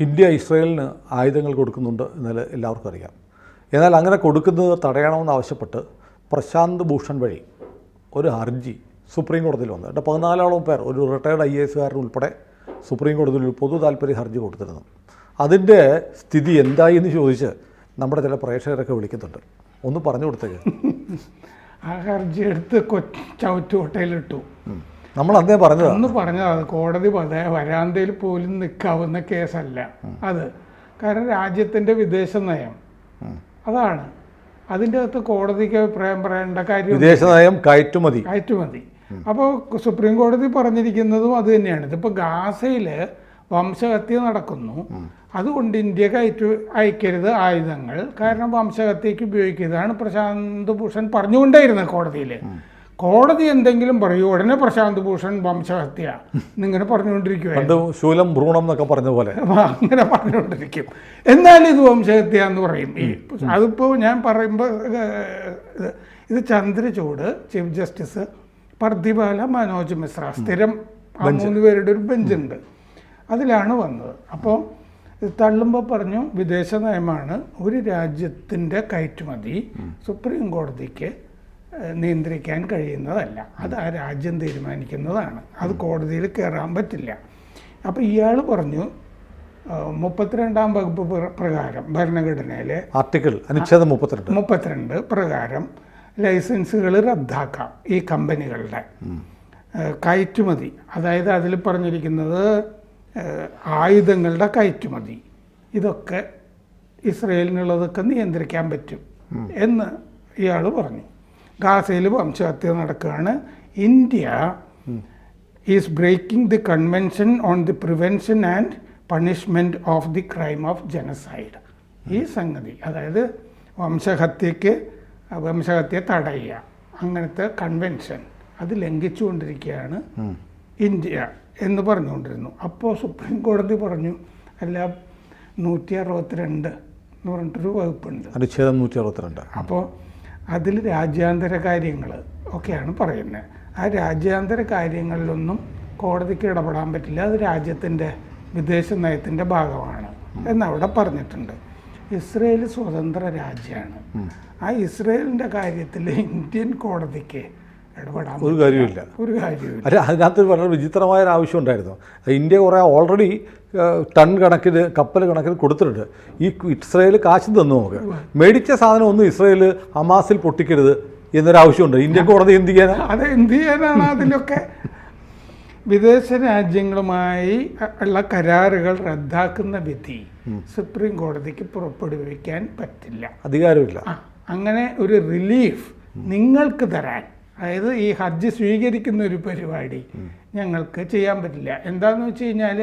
India ഇസ്രയേലിന് ആയുധങ്ങൾ കൊടുക്കുന്നുണ്ട് എന്നാൽ എല്ലാവർക്കും അറിയാം. എന്നാൽ അങ്ങനെ കൊടുക്കുന്നത് തടയണമെന്ന് ആവശ്യപ്പെട്ട് പ്രശാന്ത് ഭൂഷൺ വഴി ഒരു ഹർജി സുപ്രീം കോടതിയിൽ വന്നു. 14ഓളം പേർ, ഒരു റിട്ടയർഡ് IAS ഉൾപ്പെടെ സുപ്രീം കോടതിയിൽ ഒരു പൊതു താല്പര്യ ഹർജി കൊടുത്തിരുന്നു. അതിൻ്റെ സ്ഥിതി എന്തായി എന്ന് ചോദിച്ച് നമ്മുടെ ചില പ്രേക്ഷകരൊക്കെ വിളിക്കുന്നുണ്ട്. ഒന്ന് പറഞ്ഞു കൊടുത്തേക്ക്. ആ ഹർജി എടുത്ത് ചവിറ്റുകൊട്ടയിലിട്ടു. നമ്മൾ അന്നേ പറഞ്ഞത് അത് കോടതി വരാന്തയിൽ പോലും നിൽക്കാവുന്ന കേസല്ല അത്. കാരണം രാജ്യത്തിൻ്റെ വിദേശ നയം അതാണ്. അതിൻ്റെ അകത്ത് കോടതിക്ക് അഭിപ്രായം പറയേണ്ട കാര്യം വിദേശ നയം കയറ്റുമതി. അപ്പോൾ സുപ്രീം കോടതി പറഞ്ഞിരിക്കുന്നതും അത് തന്നെയാണ്. ഇതിപ്പോൾ ഗാസയിൽ വംശഹത്യ നടക്കുന്നു, അതുകൊണ്ട് ഇന്ത്യ അയക്കരുത് ആയുധങ്ങൾ, കാരണം വംശഹത്യക്ക് ഉപയോഗിക്കുന്നതാണ് പ്രശാന്ത് ഭൂഷൺ പറഞ്ഞുകൊണ്ടേയിരുന്നത് കോടതിയിൽ. കോടതി എന്തെങ്കിലും പറയൂ, ഉടനെ പ്രശാന്ത് ഭൂഷൺ വംശഹത്യ എന്നിങ്ങനെ പറഞ്ഞുകൊണ്ടിരിക്കുവായിരുന്നു. ശൂലം ഭ്രൂണം എന്നൊക്കെ പറഞ്ഞ പോലെ അങ്ങനെ പറഞ്ഞുകൊണ്ടിരിക്കും. എന്നാലും ഇത് വംശഹത്യ എന്ന് പറയും. അതിപ്പോൾ ഞാൻ പറയുമ്പോൾ ഇത് ചന്ദ്രചൂഡ്, ചീഫ് ജസ്റ്റിസ് പർദിവാല, മനോജ് മിശ്ര, സ്ഥിരം 3 പേരുടെ ഒരു ബെഞ്ചുണ്ട്, അതിലാണ് വന്നത്. അപ്പോൾ തള്ളുമ്പോൾ പറഞ്ഞു വിദേശ നയമാണ്, ഒരു രാജ്യത്തിൻ്റെ കയറ്റുമതി സുപ്രീം കോടതിക്ക് നിയന്ത്രിക്കാൻ കഴിയുന്നതല്ല, അത് ആ രാജ്യം തീരുമാനിക്കുന്നതാണ്, അത് കോടതിയിൽ കയറാൻ പറ്റില്ല. അപ്പോൾ ഇയാൾ പറഞ്ഞു 32-ാം വകുപ്പ് പ്രകാരം ഭരണഘടനയിലെ ആർട്ടിക്കിൾ അനുച്ഛേദം 32 പ്രകാരം ലൈസൻസുകൾ റദ്ദാക്കാം ഈ കമ്പനികളുടെ കയറ്റുമതി. അതായത് അതിൽ പറഞ്ഞിരിക്കുന്നത് ആയുധങ്ങളുടെ കയറ്റുമതി, ഇതൊക്കെ ഇസ്രയേലിനുള്ളതൊക്കെ നിയന്ത്രിക്കാൻ പറ്റും എന്ന് ഇയാൾ പറഞ്ഞു. ഗാസയിൽ വംശഹത്യ നടക്കുകയാണ്. India is breaking the convention on the prevention and punishment of the crime of genocide. ഈ സംഗതി, അതായത് വംശഹത്യ തടയുക, അങ്ങനത്തെ കൺവെൻഷൻ അത് ലംഘിച്ചുകൊണ്ടിരിക്കുകയാണ് ഇന്ത്യ എന്ന് പറഞ്ഞുകൊണ്ടിരുന്നു. അപ്പോൾ സുപ്രീം കോടതി പറഞ്ഞു, അല്ല 162 എന്ന് പറഞ്ഞിട്ടൊരു വകുപ്പുണ്ട്, അനുച്ഛേദം 162. അപ്പോൾ അതിൽ രാജ്യാന്തര കാര്യങ്ങൾ ഒക്കെയാണ് പറയുന്നത്. ആ രാജ്യാന്തര കാര്യങ്ങളിലൊന്നും കോടതിക്ക് ഇടപെടാൻ പറ്റില്ല, അത് രാജ്യത്തിൻ്റെ വിദേശ നയത്തിൻ്റെ ഭാഗമാണ് എന്നവിടെ പറഞ്ഞിട്ടുണ്ട്. ഇസ്രയേൽ സ്വതന്ത്ര രാജ്യമാണ്. ആ ഇസ്രയേലിൻ്റെ കാര്യത്തിൽ ഇന്ത്യൻ കോടതിക്ക് ഇടപെടാൻ ഒരു കാര്യമില്ല. അതിനകത്ത് വളരെ വിചിത്രമായ ഒരു ആവശ്യം ഉണ്ടായിരുന്നു. ഇന്ത്യ കുറേ ഓൾറെഡി ടൺ കണക്കിന്, കപ്പൽ കണക്കിന് കൊടുത്തിട്ടുണ്ട്. ഈ ഇസ്രയേൽ കാശ് തന്നു, നമുക്ക് മേടിച്ച സാധനം ഒന്നും ഇസ്രയേൽ ഹമാസിൽ പൊട്ടിക്കരുത് എന്നൊരാവശ്യമുണ്ട്. ഇന്ത്യൻ കോടതി എന്ത് ചെയ്യാനാണ്? അതിലൊക്കെ വിദേശ രാജ്യങ്ങളുമായി ഉള്ള കരാറുകൾ റദ്ദാക്കുന്ന വിധി സുപ്രീം കോടതിക്ക് പുറപ്പെടുവിക്കാൻ പറ്റില്ല, അധികാരമില്ല. അങ്ങനെ ഒരു റിലീഫ് നിങ്ങൾക്ക് തരാൻ, അതായത് ഈ ഹജ്ജ് സ്വീകരിക്കുന്ന ഒരു പരിപാടി ഞങ്ങൾക്ക് ചെയ്യാൻ പറ്റില്ല. എന്താണെന്ന് വെച്ച് കഴിഞ്ഞാൽ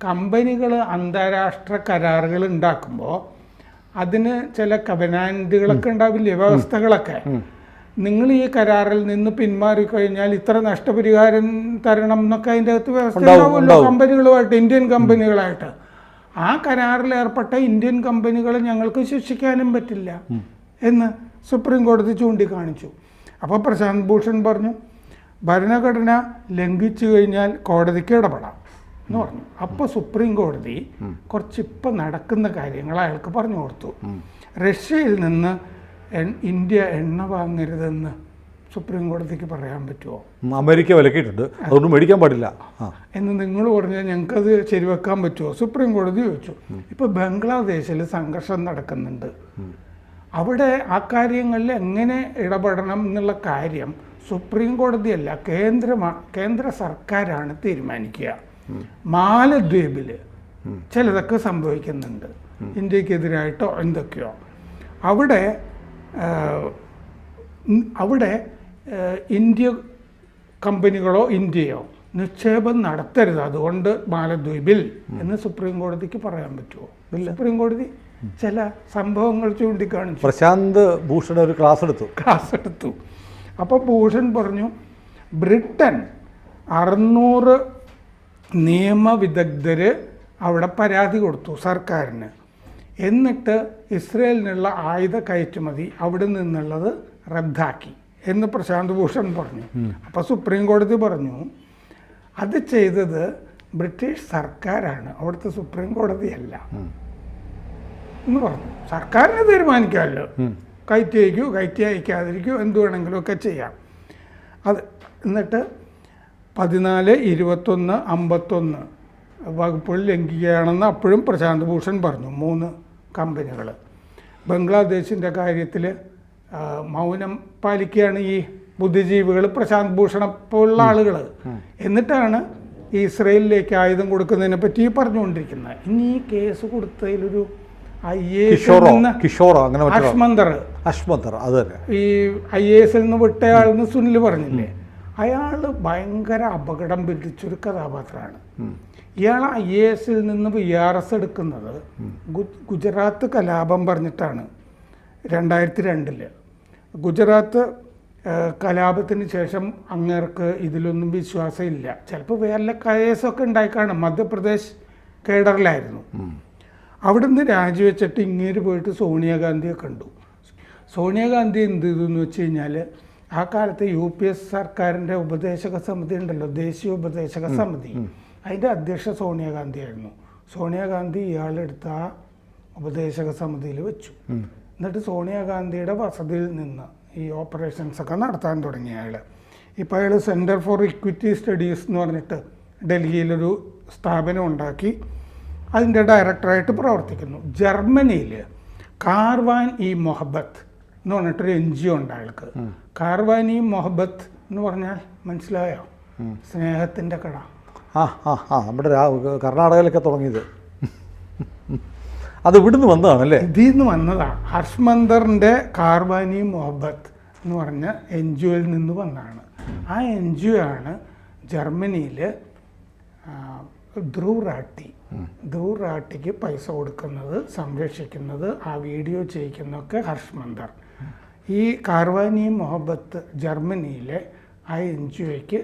കമ്പനികൾ അന്താരാഷ്ട്ര കരാറുകൾ ഉണ്ടാക്കുമ്പോൾ അതിന് ചില കവനാൻറ്റുകളൊക്കെ ഉണ്ടാവില്ലേ, വ്യവസ്ഥകളൊക്കെ. നിങ്ങൾ ഈ കരാറിൽ നിന്ന് പിന്മാറിക്കഴിഞ്ഞാൽ ഇത്ര നഷ്ടപരിഹാരം തരണം എന്നൊക്കെ അതിൻ്റെ അകത്ത് വ്യവസ്ഥ ഉണ്ടാവുമല്ലോ കമ്പനികളുമായിട്ട്, ഇന്ത്യൻ കമ്പനികളായിട്ട്. ആ കരാറിൽ ഏർപ്പെട്ട ഇന്ത്യൻ കമ്പനികളെ ഞങ്ങൾക്ക് ശിക്ഷിക്കാനും പറ്റില്ല എന്ന് സുപ്രീം കോടതി ചൂണ്ടിക്കാണിച്ചു. അപ്പോൾ പ്രശാന്ത് ഭൂഷൺ പറഞ്ഞു ഭരണഘടന ലംഘിച്ചു കഴിഞ്ഞാൽ കോടതിക്ക് ഇടപെടാം എന്ന് പറഞ്ഞു. അപ്പോൾ സുപ്രീം കോടതി കുറച്ചിപ്പോൾ നടക്കുന്ന കാര്യങ്ങൾ അയാൾക്ക് പറഞ്ഞു കൊടുത്തു. റഷ്യയിൽ നിന്ന് ഇന്ത്യ എണ്ണ വാങ്ങരുതെന്ന് സുപ്രീം കോടതിക്ക് പറയാൻ പറ്റുമോ? അമേരിക്ക വിലക്കിയിട്ടുണ്ട്, അതുകൊണ്ട് മേടിക്കാൻ പാടില്ല എന്ന് നിങ്ങൾ പറഞ്ഞാൽ ഞങ്ങൾക്കത് ശരിവെക്കാൻ പറ്റുമോ? സുപ്രീം കോടതി ചോദിച്ചു. ഇപ്പോൾ ബംഗ്ലാദേശിൽ സംഘർഷം നടക്കുന്നുണ്ട്, അവിടെ ആ കാര്യങ്ങളിൽ എങ്ങനെ ഇടപെടണം എന്നുള്ള കാര്യം സുപ്രീം കോടതിയല്ല, കേന്ദ്ര സർക്കാരാണ് തീരുമാനിക്കുക. മാലദ്വീപിൽ ചിലതൊക്കെ സംഭവിക്കുന്നുണ്ട്, ഇന്ത്യക്കെതിരായിട്ടോ എന്തൊക്കെയോ. അവിടെ ഇന്ത്യ കമ്പനികളോ ഇന്ത്യയോ നിക്ഷേപം നടത്തരുത്, അതുകൊണ്ട് മാലദ്വീപിൽ എന്ന് സുപ്രീം കോടതിക്ക് പറയാൻ പറ്റുമോ? സുപ്രീം കോടതി ചില സംഭവങ്ങൾ ചൂണ്ടിക്കാണിച്ചു. പ്രശാന്ത് ഭൂഷൺ ഒരു ക്ലാസ് എടുത്തു. അപ്പോൾ ഭൂഷൺ പറഞ്ഞു ബ്രിട്ടൻ 600 നിയമവിദഗ്ധർ അവിടെ പരാതി കൊടുത്തു സർക്കാരിന്, എന്നിട്ട് ഇസ്രയേലിനുള്ള ആയുധ കയറ്റുമതി അവിടെ നിന്നുള്ളത് റദ്ദാക്കി എന്ന് പ്രശാന്ത് ഭൂഷൺ പറഞ്ഞു. അപ്പോൾ സുപ്രീം കോടതി പറഞ്ഞു അത് ചെയ്തത് ബ്രിട്ടീഷ് സർക്കാരാണ്, അവിടുത്തെ സുപ്രീം കോടതിയല്ല എന്ന് പറഞ്ഞു. സർക്കാരിനെ തീരുമാനിക്കാമല്ലോ, കയറ്റി അയക്കൂ, കയറ്റി അയക്കാതിരിക്കൂ, എന്ത് വേണമെങ്കിലും ഒക്കെ ചെയ്യാം. അത് എന്നിട്ട് 14, 21, 51 വകുപ്പുകൾ ലംഘിക്കുകയാണെന്ന് അപ്പോഴും പ്രശാന്ത് ഭൂഷൺ പറഞ്ഞു. 3 കമ്പനികൾ ബംഗ്ലാദേശിൻ്റെ കാര്യത്തിൽ മൗനം പാലിക്കുകയാണ് ഈ ബുദ്ധിജീവികൾ, പ്രശാന്ത് ഭൂഷണെ പോലുള്ള ആളുകൾ. എന്നിട്ടാണ് ഇസ്രയേലിലേക്ക് ആയുധം കൊടുക്കുന്നതിനെ പറ്റി പറഞ്ഞുകൊണ്ടിരിക്കുന്നത്. ഇനി ഈ കേസ് കൊടുത്തതിലൊരു അഷ്മന്തർ അത് തന്നെ ഈ IAS നിന്ന് വിട്ടയാളെന്ന് സുനിൽ പറഞ്ഞില്ലേ, അയാൾ ഭയങ്കര അപകടം പിടിച്ചൊരു കഥാപാത്രമാണ്. ഇയാൾ IAS നിന്ന് VRS എടുക്കുന്നത് ഗുജറാത്ത് കലാപം പറഞ്ഞിട്ടാണ്. 2002 ഗുജറാത്ത് കലാപത്തിന് ശേഷം അങ്ങേർക്ക് ഇതിലൊന്നും വിശ്വാസമില്ല. ചിലപ്പോൾ വേറെ കേസൊക്കെ ഉണ്ടായിക്കാണും. മധ്യപ്രദേശ് കേഡറിലായിരുന്നു. അവിടുന്ന് രാജിവെച്ചിട്ട് ഇങ്ങേര് പോയിട്ട് സോണിയാഗാന്ധിയെ കണ്ടു. സോണിയാഗാന്ധി എന്ത് ചെയ്തു എന്ന് വെച്ച് കഴിഞ്ഞാൽ, ആ കാലത്ത് UPS സർക്കാരിൻ്റെ ഉപദേശക സമിതി ഉണ്ടല്ലോ, ദേശീയ ഉപദേശക സമിതി, അതിൻ്റെ അധ്യക്ഷ സോണിയാഗാന്ധിയായിരുന്നു. സോണിയാഗാന്ധി ഇയാളെടുത്ത് ആ ഉപദേശക സമിതിയിൽ വെച്ചു. എന്നിട്ട് സോണിയാഗാന്ധിയുടെ വസതിയിൽ നിന്ന് ഈ ഓപ്പറേഷൻസൊക്കെ നടത്താൻ തുടങ്ങിയ അയാൾ. ഇപ്പോൾ അയാൾ സെൻറ്റർ ഫോർ ഇക്വിറ്റി സ്റ്റഡീസ് എന്ന് പറഞ്ഞിട്ട് ഡൽഹിയിലൊരു സ്ഥാപനം ഉണ്ടാക്കി അതിൻ്റെ ഡയറക്ടറായിട്ട് പ്രവർത്തിക്കുന്നു. ജർമ്മനിയിൽ കാർവാൻ ഇ മൊഹബത്ത് എന്ന് പറഞ്ഞിട്ടൊരു NGO ഉണ്ട് അയാൾക്ക്. കാർവാൻ ഇ മൊഹബത്ത് എന്ന് പറഞ്ഞാൽ മനസ്സിലായോ? സ്നേഹത്തിൻ്റെ കട. നമ്മുടെ കർണാടകയിലൊക്കെ തുടങ്ങിയത് അത് ഇവിടുന്ന് വന്നതാണല്ലേ? ഇതിൽ നിന്ന് വന്നതാണ്. ഹർഷ്മന്ദറിൻ്റെ കാർവാനി മൊഹബത്ത് എന്ന് പറഞ്ഞ NGOയിൽ നിന്ന് വന്നതാണ്. ആ NGO ആണ് ജർമ്മനിയിൽ ധ്രുവ് റാട്ടിക്ക് പൈസ കൊടുക്കുന്നത്, സംരക്ഷിക്കുന്നത്, ആ വീഡിയോ ചെയ്യിക്കുന്നതൊക്കെ ഹർഷ്മന്ദർ. ഈ കാർവാനി മൊഹബത്ത് ജർമ്മനിയിലെ ആ NGOയ്ക്ക്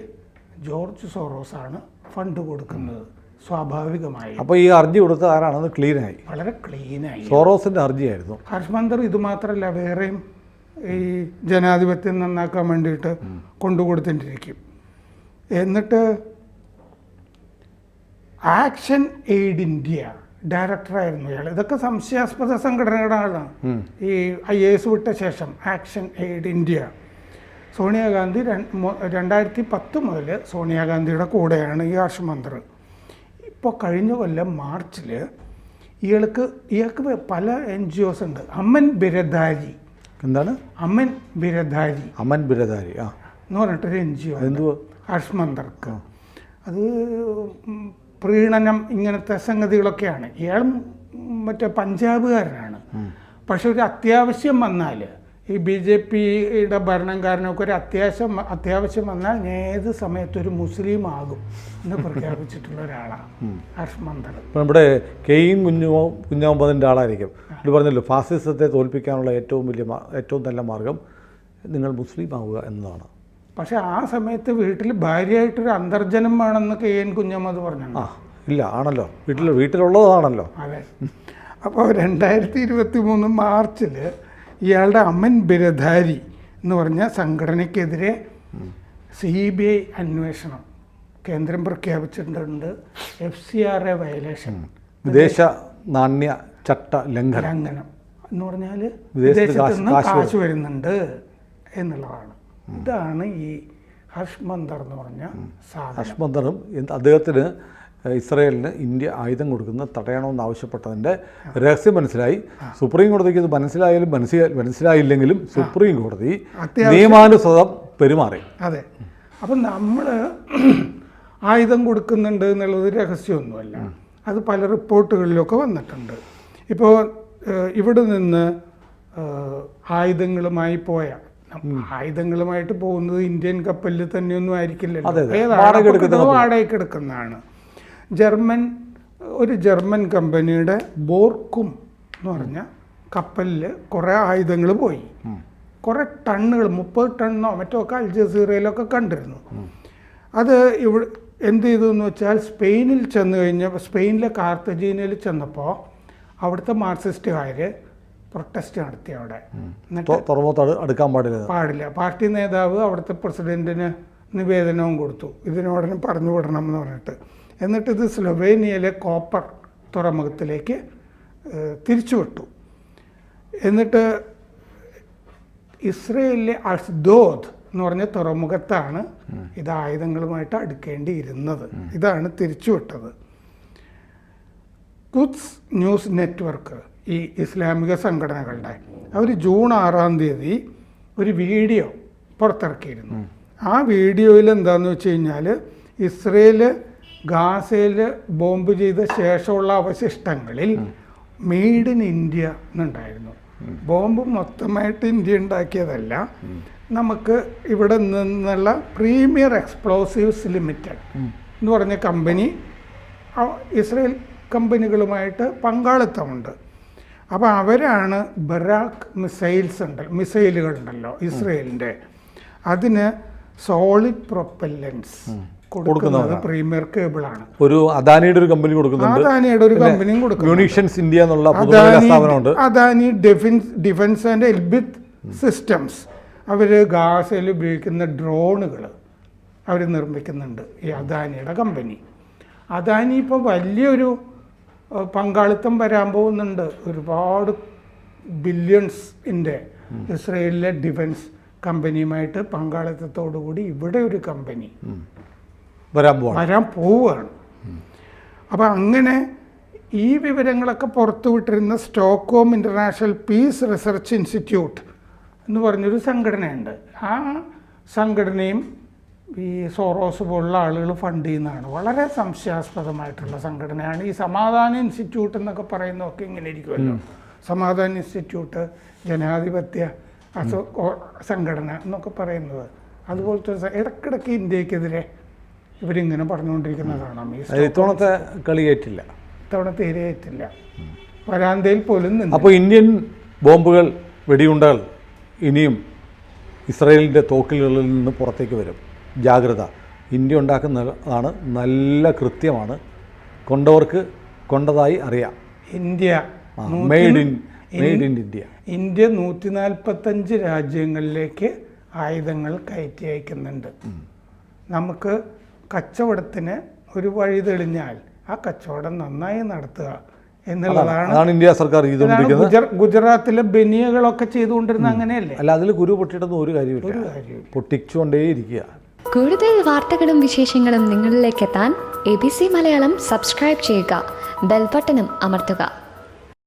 ജോർജ് സോറോസാണ് ഫണ്ട് കൊടുക്കുന്നത് സ്വാഭാവികമായി. അപ്പോൾ ഈ ഹർജി കൊടുത്ത ആരാണെന്ന് ക്ലീനായി, വളരെ ക്ലീനായി. സോറോസിൻ്റെ ഹർജിയായിരുന്നു. ഹർഷ്മന്ദർ ഇത് മാത്രമല്ല, വേറെയും ഈ ജനാധിപത്യം നന്നാക്കാൻ വേണ്ടിയിട്ട് കൊണ്ടുകൊടുത്തിട്ടിരിക്കും. എന്നിട്ട് ആക്ഷൻ എയ്ഡ് ഇന്ത്യ ഡയറക്ടറായിരുന്നു ഇയാൾ. ഇതൊക്കെ സംശയാസ്പദ സംഘടനകളാണ്. ഈ IAS വിട്ട ശേഷം ആക്ഷൻ എയ്ഡ് ഇന്ത്യ. സോണിയാഗാന്ധി 2010 മുതൽ സോണിയാഗാന്ധിയുടെ കൂടെയാണ് ഈ ഹർഷ്മന്ദർ. ഇപ്പോൾ കഴിഞ്ഞ കൊല്ലം മാർച്ചിൽ ഇയാൾക്ക് പല NGOs ഉണ്ട്. അമൻ ബിരദാരി. എന്താണ് അമൻ ബിരദാരി എന്ന് പറഞ്ഞിട്ടൊരു NGO ഹർഷ്മന്ദർക്ക്. അത് പ്രീണനം ഇങ്ങനത്തെ സംഗതികളൊക്കെയാണ്. ഇയാൾ മറ്റേ പഞ്ചാബുകാരനാണ്. പക്ഷെ ഒരു അത്യാവശ്യം വന്നാൽ, ഈ BJPയുടെ ഭരണം കാരണമൊക്കെ ഒരു അത്യാവശ്യം വന്നാൽ ഏത് സമയത്തൊരു മുസ്ലിം ആകും എന്ന് പ്രഖ്യാപിച്ചിട്ടുള്ള ഒരാളാണ് ഹർഷ്മന്ദർ. നമ്മുടെ കെയിൻ കുഞ്ഞാമ്പതിൻ്റെ ആളായിരിക്കും. ഇത് പറഞ്ഞല്ലോ, ഫാസിസത്തെ തോൽപ്പിക്കാനുള്ള ഏറ്റവും നല്ല മാർഗം നിങ്ങൾ മുസ്ലിം ആവുക എന്നതാണ്. പക്ഷെ ആ സമയത്ത് വീട്ടിൽ ഭാര്യയായിട്ടൊരു അന്തർജനം വേണമെന്ന് KN കുഞ്ഞമ്മദ് പറഞ്ഞു. ഇല്ല, ആണല്ലോ, വീട്ടിലുള്ളതാണല്ലോ. അതെ. അപ്പോൾ 2023 മാർച്ചിൽ ഇയാളുടെ അമൻ ബിരദാരി എന്ന് പറഞ്ഞ സംഘടനയ്ക്കെതിരെ CBI അന്വേഷണം കേന്ദ്രം പ്രഖ്യാപിച്ചിട്ടുണ്ട്. FCRA വയലേഷൻ, വിദേശ നാണ്യ ചട്ട ലംഘനം എന്ന് പറഞ്ഞാൽ വിദേശത്ത് നിന്ന് കാശ് വരുന്നുണ്ട് എന്നുള്ളതാണ്. ഇതാണ് ഈ ഹർഷ്മന്ദർ എന്ന് പറഞ്ഞ സാധനം. ഹർഷ്മന്ദറും അദ്ദേഹത്തിന് ഇസ്രയേലിന് ഇന്ത്യ ആയുധം കൊടുക്കുന്നത് തടയണമെന്ന് ആവശ്യപ്പെട്ടതിൻ്റെ രഹസ്യം മനസ്സിലായി. സുപ്രീം കോടതിക്ക് ഇത് മനസ്സിലായില്ലെങ്കിലും സുപ്രീം കോടതി നിയമാനുസൃതം പെരുമാറി. അതെ. അപ്പം നമ്മൾ ആയുധം കൊടുക്കുന്നുണ്ട് എന്നുള്ളത് രഹസ്യമൊന്നുമല്ല. അത് പല റിപ്പോർട്ടുകളിലൊക്കെ വന്നിട്ടുണ്ട്. ഇപ്പോൾ ഇവിടെ നിന്ന് ആയുധങ്ങളുമായിട്ട് പോകുന്നത് ഇന്ത്യൻ കപ്പലിൽ തന്നെയൊന്നും ആയിരിക്കില്ലല്ലോ, വാടകയ്ക്ക് എടുക്കുന്നതാണ്. ഒരു ജർമ്മൻ കമ്പനിയുടെ ബോർക്കും എന്ന് പറഞ്ഞ കപ്പലിൽ കുറേ ആയുധങ്ങൾ പോയി. കുറേ ടണ്ണുകൾ, 30 ടണ്ണോ മറ്റോ ഒക്കെ അൽ ജസീറയിലൊക്കെ കണ്ടിരുന്നു. അത് എന്ത് ചെയ്തു എന്ന് വെച്ചാൽ, സ്പെയിനിലെ കാർത്തജീനയിൽ ചെന്നപ്പോൾ അവിടുത്തെ മാർക്സിസ്റ്റുകാർ പ്രൊട്ടസ്റ്റ് നടത്തി. അവിടെ അടുക്കാൻ പാടില്ല. പാർട്ടി നേതാവ് അവിടുത്തെ പ്രസിഡന്റിന് നിവേദനവും കൊടുത്തു, ഇതിനോടനെ പറഞ്ഞു വിടണം എന്ന് പറഞ്ഞിട്ട്. എന്നിട്ടിത് സ്ലൊവേനിയയിലെ കോപ്പർ തുറമുഖത്തിലേക്ക് തിരിച്ചുവിട്ടു. എന്നിട്ട് ഇസ്രയേലിലെ അഷ്ദോദ് എന്ന് പറഞ്ഞ തുറമുഖത്താണ് ഇത് ആയുധങ്ങളുമായിട്ട് അടുക്കേണ്ടിയിരുന്നത്. ഇതാണ് തിരിച്ചുവിട്ടത്. ഖുദ്സ് ന്യൂസ് നെറ്റ്വർക്ക്, ഈ ഇസ്ലാമിക സംഘടനകളുടെ, അവർ ജൂൺ 6 ഒരു വീഡിയോ പുറത്തിറക്കിയിരുന്നു. ആ വീഡിയോയിൽ എന്താണെന്ന് വെച്ച് കഴിഞ്ഞാൽ ഇസ്രയേൽ ഗാസയിൽ ബോംബ് ചെയ്ത ശേഷമുള്ള അവശിഷ്ടങ്ങളിൽ മെയ്ഡ് ഇൻ ഇന്ത്യ എന്നുണ്ടായിരുന്നു. ബോംബ് മൊത്തമായിട്ട് ഇന്ത്യ ഉണ്ടാക്കിയതല്ല, നമുക്ക് ഇവിടെ നിന്നുള്ള പ്രീമിയർ എക്സ്പ്ലോസീവ്സ് ലിമിറ്റഡ് എന്ന് പറഞ്ഞ കമ്പനി ഇസ്രയേൽ കമ്പനികളുമായിട്ട് പങ്കാളിത്തമുണ്ട്. അപ്പോൾ അവരാണ് ബറാക്ക് മിസൈലുകളുണ്ടല്ലോ ഇസ്രയേലിൻ്റെ, അതിന് സോളിഡ് പ്രൊപ്പല്ലൻസ് കൊടുക്കുന്നത് പ്രീമിയർ കേബിളാണ്. ഒരു അദാനിയുടെ ഒരു കമ്പനി കൊടുക്കുന്നുണ്ട്, അദാനിയുടെ ഒരു കമ്പനിയും കൊടുക്കുന്നു. മ്യൂണീഷ്യൻസ് ഇന്ത്യ എന്നുള്ള സ്ഥാപനമുണ്ട്. അദാനി ഡിഫൻസ് ആൻഡ് എൽബിത്ത് സിസ്റ്റംസ്, അവർ ഗാസയിൽ ഉപയോഗിക്കുന്ന ഡ്രോണുകൾ അവർ നിർമ്മിക്കുന്നുണ്ട്, ഈ അദാനിയുടെ കമ്പനി. അദാനി ഇപ്പോൾ വലിയൊരു പങ്കാളിത്തം വരാൻ പോകുന്നുണ്ട്, ഒരുപാട് ബില്യൺസിൻ്റെ ഇസ്രയേലിലെ ഡിഫൻസ് കമ്പനിയുമായിട്ട് പങ്കാളിത്തത്തോടുകൂടി ഇവിടെ ഒരു കമ്പനി വരാൻ പോവുകയാണ്. അപ്പം അങ്ങനെ ഈ വിവരങ്ങളൊക്കെ പുറത്തുവിട്ടിരുന്ന Stockholm International Peace Research Institute എന്ന് പറഞ്ഞൊരു സംഘടനയുണ്ട്. ആ സംഘടനയും ഈ സോറോസ് പോലുള്ള ആളുകൾ ഫണ്ട് ചെയ്യുന്നതാണ്. വളരെ സംശയാസ്പദമായിട്ടുള്ള സംഘടനയാണ്. ഈ സമാധാന ഇൻസ്റ്റിറ്റ്യൂട്ട് എന്നൊക്കെ പറയുന്നതൊക്കെ ഇങ്ങനെ ഇരിക്കുമല്ലോ, സമാധാന ഇൻസ്റ്റിറ്റ്യൂട്ട്, ജനാധിപത്യ സംഘടന എന്നൊക്കെ പറയുന്നത്. അതുപോലത്തെ ഇടയ്ക്കിടയ്ക്ക് ഇന്ത്യക്കെതിരെ ഇവരിങ്ങനെ പറഞ്ഞുകൊണ്ടിരിക്കുന്നത് കാണാം. ഇത്തവണത്തെ കളിയേറ്റില്ല, ഇത്തവണ തീരെ ഏറ്റില്ല, വരാന്തയിൽ പോലും നിന്ന്. അപ്പോൾ ഇന്ത്യൻ ബോംബുകൾ, വെടിയുണ്ടകൾ ഇനിയും ഇസ്രയേലിൻ്റെ തോക്കിലുകളിൽ നിന്ന് പുറത്തേക്ക് വരും. ജാഗ്രത. ഇന്ത്യ ഉണ്ടാക്കുന്നതാണ്, നല്ല കൃത്യമാണ്, കൊണ്ടവർക്ക് കൊണ്ടതായി അറിയാം. Made in India. ഇന്ത്യ 145 രാജ്യങ്ങളിലേക്ക് ആയുധങ്ങൾ കയറ്റി അയക്കുന്നുണ്ട്. നമുക്ക് കച്ചവടത്തിന് ഒരു വഴി തെളിഞ്ഞാൽ ആ കച്ചവടം നന്നായി നടത്തുക എന്നുള്ളതാണ് ഇന്ത്യ സർക്കാർ ചെയ്തുകൊണ്ടിരിക്കുന്നത്. ഗുജറാത്തിലെ ബനിയകളൊക്കെ ചെയ്തുകൊണ്ടിരുന്ന അങ്ങനെയല്ലേ? അല്ല, അതിൽ കുരു പൊട്ടിയിട്ടൊന്നും ഒരു കാര്യമില്ല, പൊട്ടിച്ചുകൊണ്ടേയിരിക്കുക. കൂടുതൽ വാർത്തകളും വിശേഷങ്ങളും നിങ്ങളിലേക്ക് എത്താൻ ABC മലയാളം സബ്സ്ക്രൈബ് ചെയ്യുക, ബെൽബട്ടനും അമർത്തുക.